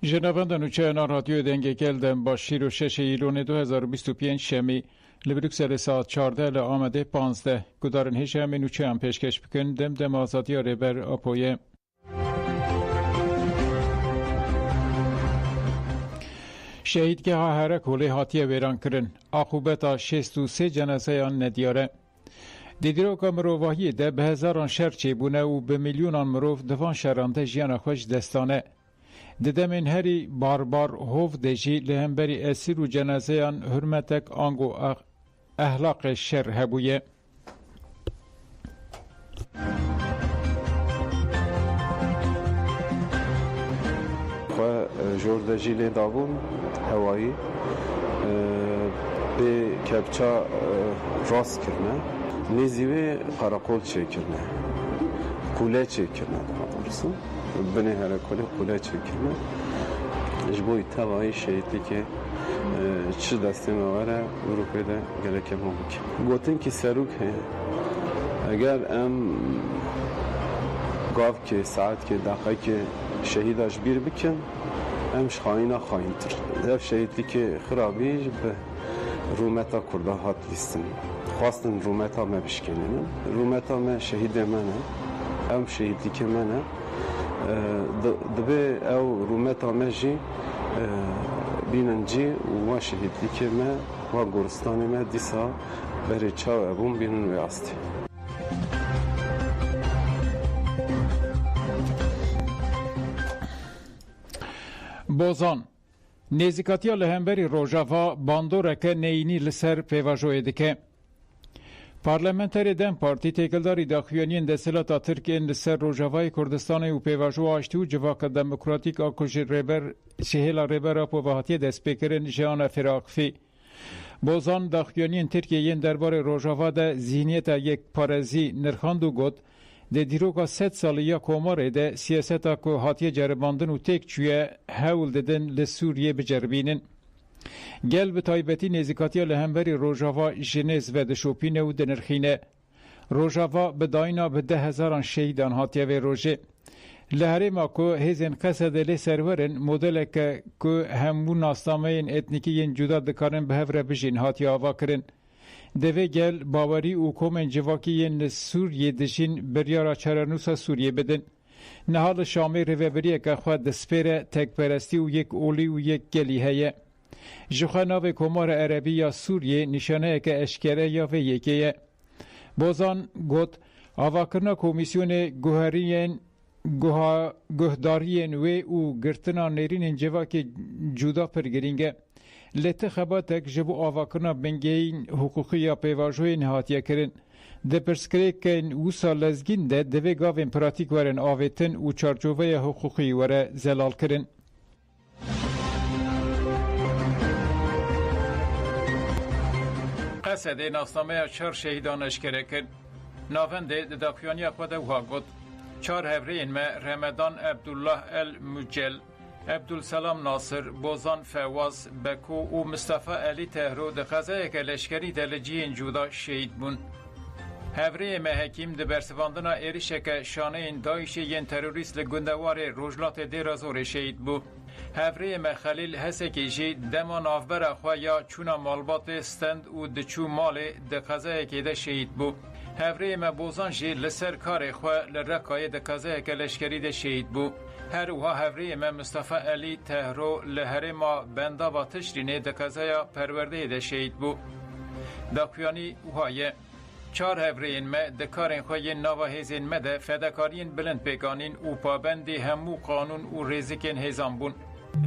جنابند نوچه رادیو دنگ گلدن با 6 ایلون 2025 شمی لبروکسل ساعت 14 لآمده 15 گدارن هشم نوچه هم پیشکش بکن دم آزادی ریبر اپویه. شهیدگه ها هر کوله هاتیه ویران کرن عقوبت 63 جنازه آن ندیاره. دیدروکا مروواهی ده به هزاران شهر چی بونه و به میلیونان مروف دوان شهرانده جیان خوش دستانه. ددمین هری باربار هوف دجی لهمبری اسیر و جنازه آن حرمتک آنگو اخلاق شر هبویه. جورد جیل دابون هوایی به کبچا راست کرنه نیزیوی قراقول چه کرنه کوله چه کرنه درسته بنه هر کوله چه کرنه جبوی توایی شهیدی که چه دسته مواره اروپای ده گلک ممکن گوتن که سروک هی اگر ام گاف که ساعت که دقیقه که شهیداش بیر بکن امش خاینه خاینتر دف شهیدی که خرابی به رومتا کرده هات لیستن خواستن رومتا ما بشکنن رومتا ما شهید منه ام شهیدی که منه دبی او رومتا ما جی بینن جی و شهیدی که ما و گورستان ما دیسا بری چاو ابون بینن ویاستی بوزان نزیکاتیا لهمبری روژاوا باندورکه نینی لسر پیواجوی دکه. پارلمنتری دم پارتی تکلداری داخویانین دستلات ترکیه لسر روژاوای کردستان و پیواجو آشتی و جواک دموکراتیک آکوش ریبر شهیل ریبر اپو وحاتی دست پیکرین جهان فراقفی. بوزان داخویانین ترکیه ین دربار روژاوا ده ذهنیت یک پارزی نرخاندو گد ده دیروگا 100 سالیه کوماره ده سیاستا که هاتیه جرباندن و تک چویه هول ددن لسوریه بجربینن. گل به تایبتی نزیکاتی لهمبری روژاوا جنیز و دشوپینه و دنرخینه. روژاوا به داینا به 10,000 شهیدان هاتیه و روژه. لحره ما که هزین قصد لی سرورن مدل که همون ناستامه اتنیکی جدا دکارن به هفره بجین هاتیه آوا کرن. دوی گل باوری و کومن جواکی سوریه دشین بریارا چرانوسا سوریه بدن. نهال شامی رویبریه که خواهد دسپیره تک پرستی و یک اولی و یک گلی هیه. جخوا ناو کمار عربی یا سوریه نشانه که اشکره یا و یکیه. بازان گوت آواکرنا کمیسیون گهدارین و گرتنا نیرین جواکی جدا پرگرینگه. لته خباتک جبو آواکرنا بنگین حقوقی یا پیواجوی نهاتیه کرن. ده پرسکره که وصا لزگین ده دوی گاوین پراتیک ورن آویتن و چارچوبه حقوقی وره زلال کرن. قصد ناسنامه 4 شهیدان اشکره کرد. ناونده داخویانی خود وها گد 4 هفرین ما رمضان عبدالله المجل عبدالسلام ناصر بوزان فواز بکو و مصطفی علی تهرو ده قضای که لشکری دلجین جودا شهید بون. هفره ما حکیم ده برسواندنا ایریشه که شانه این دایش ین تروریست لگندوار روجلات دیرازور شهید بو. هفره ما خلیل هسه که جی دمان آفبر خواه یا چونا مالبات استند و دچو مال ده قضای که ده شهید بو. هفره ما بوزان جی لسر کار خواه لرکای ده قضای که لشکری ده شهید بو. هر وها هفره ما مصطفی علی تهرو لهره ما بندا با تشرینه ده قضای پرورده ده شهید بو. داکویانی وهایه 4 هفرین ما دکارین خواه نوا هزین ما ده فدکارین بلند پیکانین و پابندی همو قانون و ریزکین هزان بون.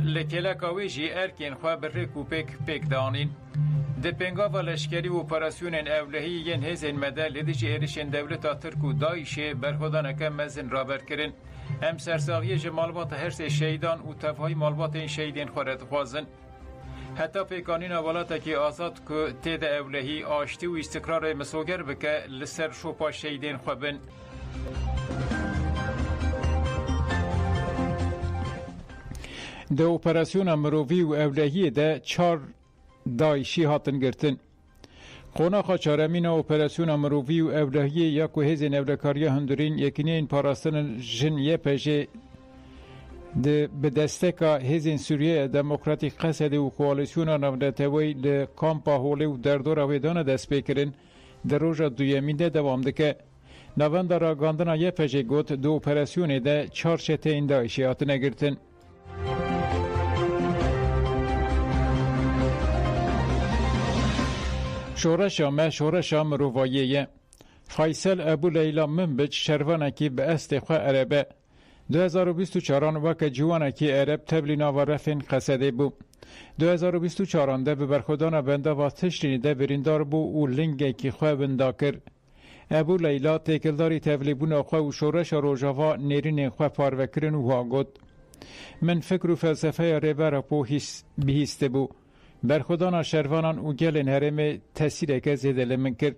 لکلکاوی جی ارکین خواه برک و پیک دانین. ده پنگاوا لشکری و اپراسیون اولهی ین هزین ما ده لدیج ایرشین دولتا ترک و دایشه برخودانکه مزن رابر کرن. هم سرساغی جمالبات هرس شهیدان و تفهای مالبات این شهیدین خورد خوازن. حتی پیکانین اولاتا که آزاد که تید اولهی آشتی و استقرار مسوگر بکه لسر شوپا شهیدین خوبن. ده اپراسیون مرووی و اولهی ده 4 دایشی هاتن گرتن. قوناخا چارمین اپراسیون مرووی و اولهی یا که هزین اولکاری هندورین یکنین پاراستن جن یه پشه به دستکا هزین سوریه دموکراتیک قصد و کوالسیون نوندتوی لکامپا هولی و دردور ویدان دست بکرن در روژ دویمین ده دوام دکه. نوند را گاندنا یه پجه گوت دو اپراسیون ده 4 شته این دایشی هات نگرتن. شورشا مرواییه. فیصل ابو لیلا منبج شروانکی به استخواه عربه. 2024 وک جوانکی عرب تبلینا و رفین قصده بو. 2024 ده به برخودان بنده و تشرینی ده بریندار بو و لنگه کی خواه بنده کر. ابو لیلا تکلداری تبلیبون خواه و شورش روژاوا نیرین خواه پاروکرن و واگود. من فکر و فلسفه ریبر پو بهیسته بو. برخودان شروانان و گلن هرم تاثیر که زیده لمن کرد.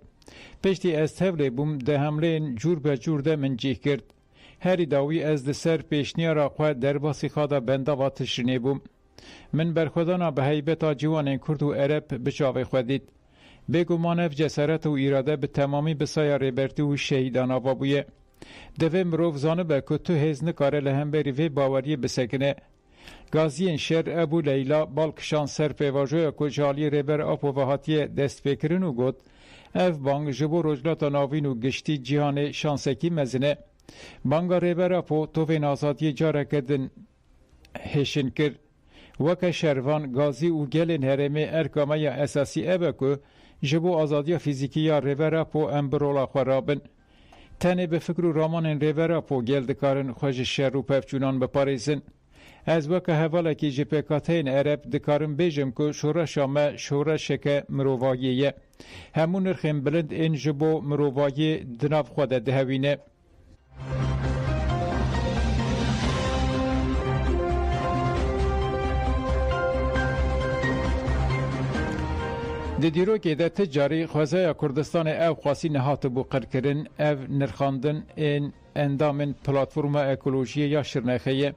پشتی از تبلیبون ده حمله جور به جور ده من جیه کرد. هری داوی از ده سر پیشنی را خواه در باسی خواده بنده و تشرینی بوم. من برخودانا به حیبتا جوان کرد و عرب بچاوه خودید. بگو مانف جسارت و ایراده به تمامی بسای ریبرتی و شهیدان آبا بویه. دوه مروف زانه به که تو هز نکاره لهم بری وی باوری بسکنه. گازین شهر ابو لیلا بالکشان سر پیواجوی کجالی ریبر آب و وحاتی دست بکرن و گود اف بانگ جبو رجلات ناوین و گشتی جهان شانسکی مزنه. بانگا ریبر آپو توفین آزادی جاره کردن هشن کرد. وک شروان گازی و گلین هرمه ارکامه اساسی ابکو جبو آزادی فیزیکی یا ریبر آپو امبرولا خورابن. تنه به فکر و رامان ریبر آپو گل دکارن خوش شر و پفچونان بپاریزن. از وک حواله کی جپکاتین عرب دکارن بیجم که شورشامه شورشک مرواییه. همون نرخیم بلند این جبو مروایی دناف خود دهوینه. د دیروکې د تجاری خوازه کردستان او خاصی نهات بو قرکرن او نرخاندن این اندامن پلاتفورم اکولوژی یا شرنخیه.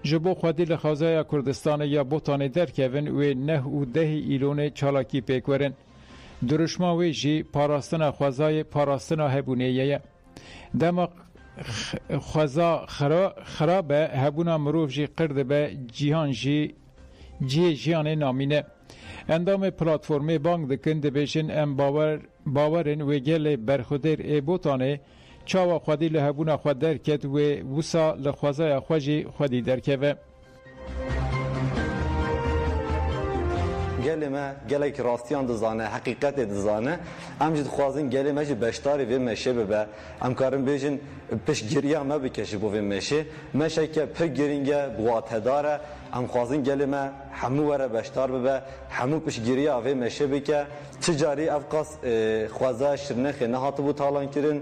جبو خودی لخوازه کردستان یا بوتان درکوین و نه و ده ایلون چالاکی پیکورن. درشما وی جی پاراستنا خوازه پاراستنا هبونیه. دما خوازه خرابه هبونا مروف جی قرد به جیهان جیهان نامینه. اندام پلاتفورمی بانک دکن دبیشن ام باورن و گل برخودر ای بوتانه چاوا خودی لحبونا خود درکت و وسا لخوازای خوشی خودی درکوه. گل ما گلک راستیان دزانه حقیقت دزانه امجد خوازن گل ما جی بشتاری و مشه ببه امکارم بیشن پش گریه ما بکشی بو و مشه مشه که پر گرینگه بواته داره ام خوازن گل ما همو وره بشتار ببه همو پش گریه و مشه بکه تجاری افقاس خوازه شرنخ نهات بو تالان کرن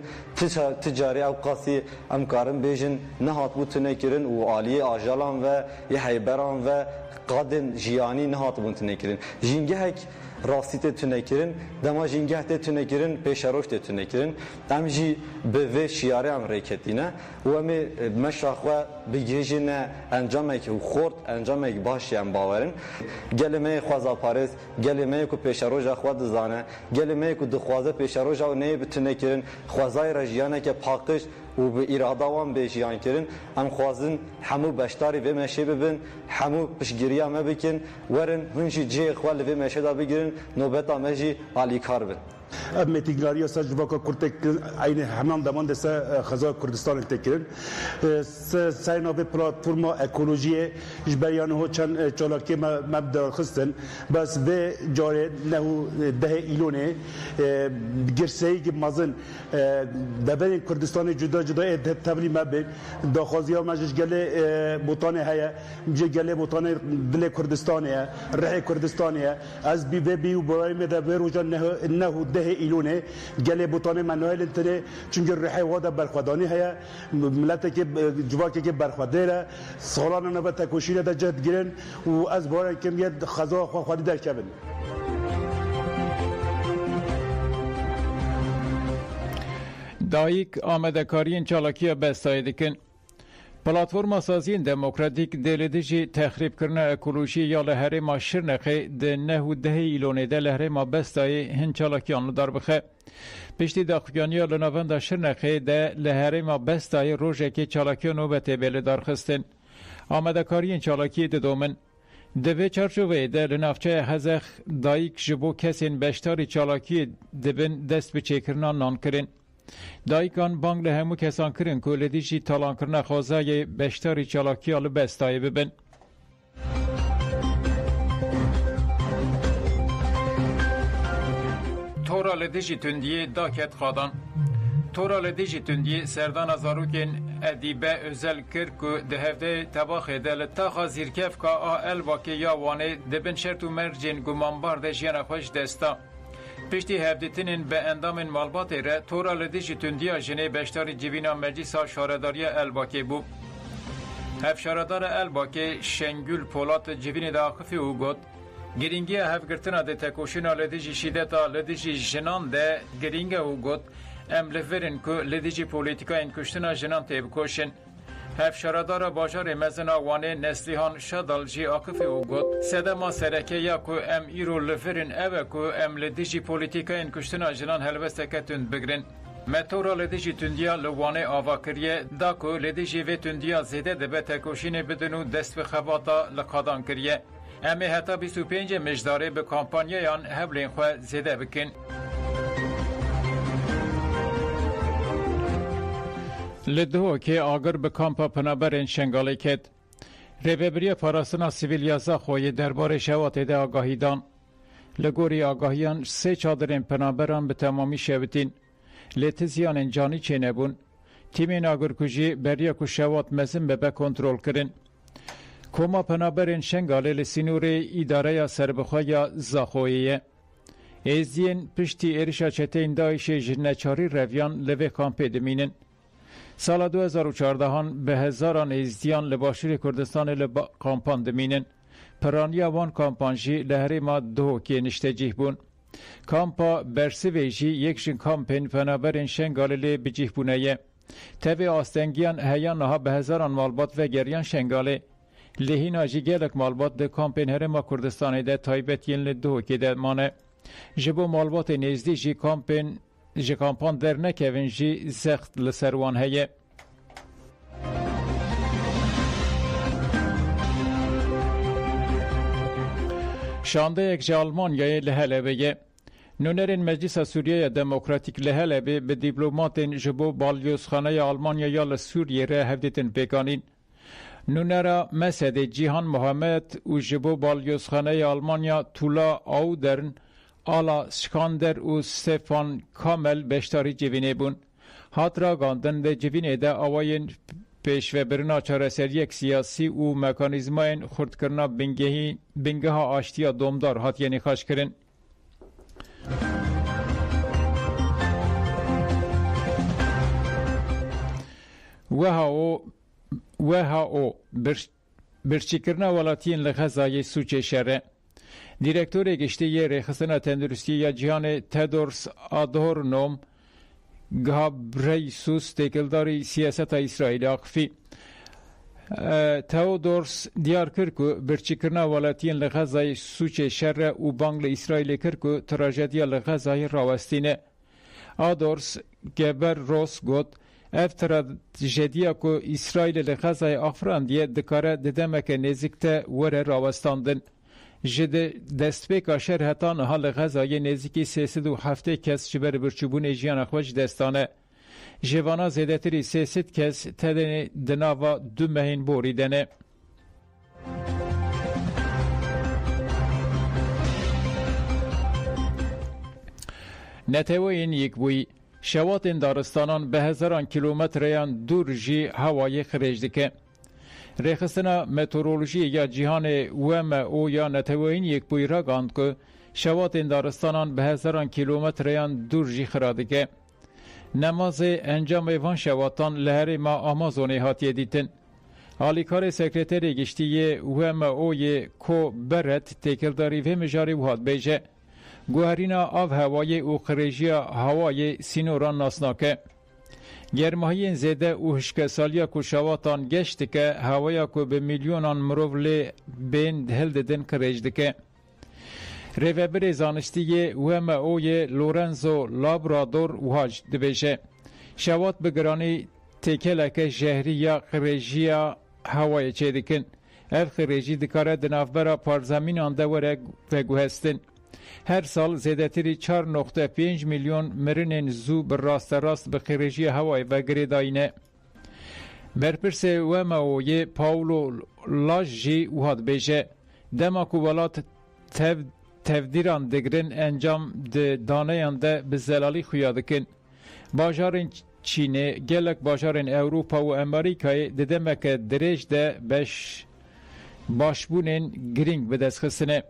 تجاری افقاسی امکارم بیشن نهات بو تنه کرن و عالی آجالان و یه حیبران و قادن جیانی نهات بون تنکرین جینگه هک راستیت تنکرین دما جینگه ت تنکرین پیشروش ت تنکرین ام جی به و شیاره ام ریکتینه و می مشاخوا بگیجن انجام یک خورد انجام یک باشی ام باورن گلمه خوازا پاریس گلمه کو پیشروش خود زانه گلمه کو دخوازه پیشروش او نه بتنکرین خوازای رجیانه که پاکش و به اراده وان به جیان کردن ام خوازن همو بشتاری و مشه ببین همو پشگیری ما بکن ورن هنچی جی خوال و مشه دا بگیرن نوبت آمجی عالی کار بن ام تیگلاری ساج واقع کرد عین همان دمان دست خزای کردستان تکرن ساینا به پلاتفرم اکولوژی جبریان هو چند چالاکی مبدأ خستن بس به جاره نهو ده ایلونه گرسایی که مازن دبیر کردستان جدا تبلی مبین داخوازی ها مجش گله بوتانه هیا مجه گله بوتانه دل کردستانه ره کردستانه از بی و برای مده بروجا نهو ده ایلونه گله بوتانه منویل انتره چونکه ره وادا برخوادانی هیا ملت که جواکی که برخوادره سالانه نبات تکوشیره دا جهد گیرن و از بارن کمیت خزا خواهی در کبن دایک آمدکارین چالاکی بستای دکن. پلاتفورم سازین دموکراتیک دلیدجی تخریب کرنا اکولوژی یا لحره ما شرنخه ده نهو ده ایلونه ده لحره ما بستای هن چالاکیان دار بخه. پشتی داخویانی یا لنوان دا شرنخه ده لحره ما بستای روژه که چالاکیان نوبته بله دار خستن. آمدکاری چالاکی دومن دوی چارچوبه ده لنافچه هزخ دایک جبو کسین بشتاری چالاکی دبن دست به چکرنان نان کرن. دایکان بانگ لهمو کسان کرن که لدیجی تالان کرن خوازای بشتاری چالاکی آلو بستایی ببن. تورا لدیجی تندیه داکت خادان. تورا لدیجی تندیه سردان زاروکین ادیبه ازل کرد که دهفته تباخه دل تاخا زیرکف که آل واقع یا وانه دبن شرط و مرجین گمانبار ده جیان خوش دستا. پشتی هفدتینین به اندام مالبات ره تورا لدیجی تندیه جنه بشتاری جیوینا مجلسا شارداری الباکه بو. هف شاردار الباکه شنگول پولات جیوین داخفی او گد گرینگی هفگرتنا ده تکوشینا لدیجی شیدتا لدیجی جنان ده گرینگه او گد ام لفرین که لدیجی پولیتیکا این کشتنا جنان تیب کوشن. هف شاردار باجار مزن آوانه نسلیهان شادال جی آکفی او گد سده ما سرکه یا که ام ایرو لفرین اوه که ام لدیجی پولیتیکا این کشتنا جنان هلوسته کتون بگرین. متورا لدیجی تندیا لوانه آوا کریه دا که لدیجی و تندیا زیده دبه تکوشین بدنو دست به خواتا لقادان کریه. امی حتی 25 مجداره به کامپانیان هبلین خواه زیده بکن. لدهو که آگر به کامپا پنابرین شنگاله کد. ریوبری پاراسنا سیویلیازا خوی درباره شوات ده آگاهی دان. لگوری آگاهیان 3 چادرین پنابران به تمامی شوتین. لتزیان انجانی چه نبون. تیمین آگرکوژی بریا که شوات مزن به کنترل کرن. کوما پنابرین شنگاله لسینوری اداره سربخواه زاخویه. ایزین پشتی ارشا چتین دایش جنچاری رویان لوه کامپه دمینن. سال 2014 به هزاران ایزدیان لباشور کردستان لبا کامپان دمینن. پرانیا وان کامپانجی لحری ما دو که نشتجیه بون. کامپا برسویجی یک جن کامپین پنابرین شنگاله لی بجیه بونه. تبی آستنگیان هیان نها به هزاران مالبات و گریان شنگاله. لهینا جی گلک مالبات ده کامپین هرما کردستان ده تایبت ین لدو که ده مانه. جبو مالبات نزدی جی کامپین جی کامپان در نکوین جی زخت لسروان هیه. شانده یک جا آلمانیای لحلبه نونرین مجلس سوریه دموکراتیک لحلبه به دیپلوماتین جبو بالیوزخانه آلمانیا یا لسوریه ره هفدیتن پیکانین. نونرا مسد جیهان محمد و جبو بالیوزخانه آلمانیا تولا آودرن آلا سکاندر و ستفان کامل بشتاری جوینه بون. هات را گاندن ده جوینه ده آواین پیش و برنا چارسر یک سیاسی و مکانیزماین خورد کرنا بنگه ها آشتیا دومدار هات یعنی خاش کرن. وها او برچی کرنا ولاتین لغزای سوچه شره. دیرکتور گشتی ریخستنا تندرستی یا جهان تدورس آدهورنوم گابریسوس تکلداری سیاست اسرائیل آخفی تئودورس دیار کرد که برچی کرنا ولاتین لغزای سوچه شره و بانگل اسرائیل کرد که تراژدیا لغزای راوستینه. آدورس گبر روس گوت اف تراژدیا که اسرائیل لغزای آفراندیه دکاره ددمک نزیکته وره راوستاندن. جده دستپیکا شهر هتان حال غذای نزدیکی 307 کس جبر برچوبون جیان خوش دستانه. جوانا زیدتری 300 کس تدن دناوا 2 مهین بوریدنه. نتوین یک بوی شوات دارستانان به هزاران کیلومتریان دور جی هوای خریج دکه. ریخستنا مترولوژی یا جهان وم او یا نتوین یک بوی را گاند که شوات دارستانان به هزاران کیلومتریان دور جی خرادگه. نماز انجام وان شواتان لهر ما آمازونی هاتیه دیتن. آلیکار سکرتری گشتی وم اوی کو برد تکلداری و مجاری وحاد بیجه. گوهرینا آف هوای او خریجیا هوای سینوران ناسناکه. گرماهی زیده و هشکسالیا که شواتان گشت که هوایا که به میلیونان مرولی بین هل ددن کریج دکه. ریوبر زانستی وهم اوی لورنزو لابرادور وحاج دبیشه. شوات بگرانی تکلک جهری یا خریجیا هوای چه دکن. اف خریجی دکاره دنافبرا پارزمینان دوره و گوهستن. هر سال زیادتری 4.5 میلیون مرنین زو بر راست به خریجی هوای و گریداینه. برپرس وماوی پاولو لاجی وحد بیجه دما کوالات تفدیران دگرن انجام دانیان ده به زلالی خویادکن. باجارین چینه گلک باجارین اوروپا و امریکای دمک دریج ده باشبونین گرینگ به دست خستنه.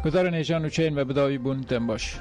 گذار نیجان و چین و بداوی بون دن باش.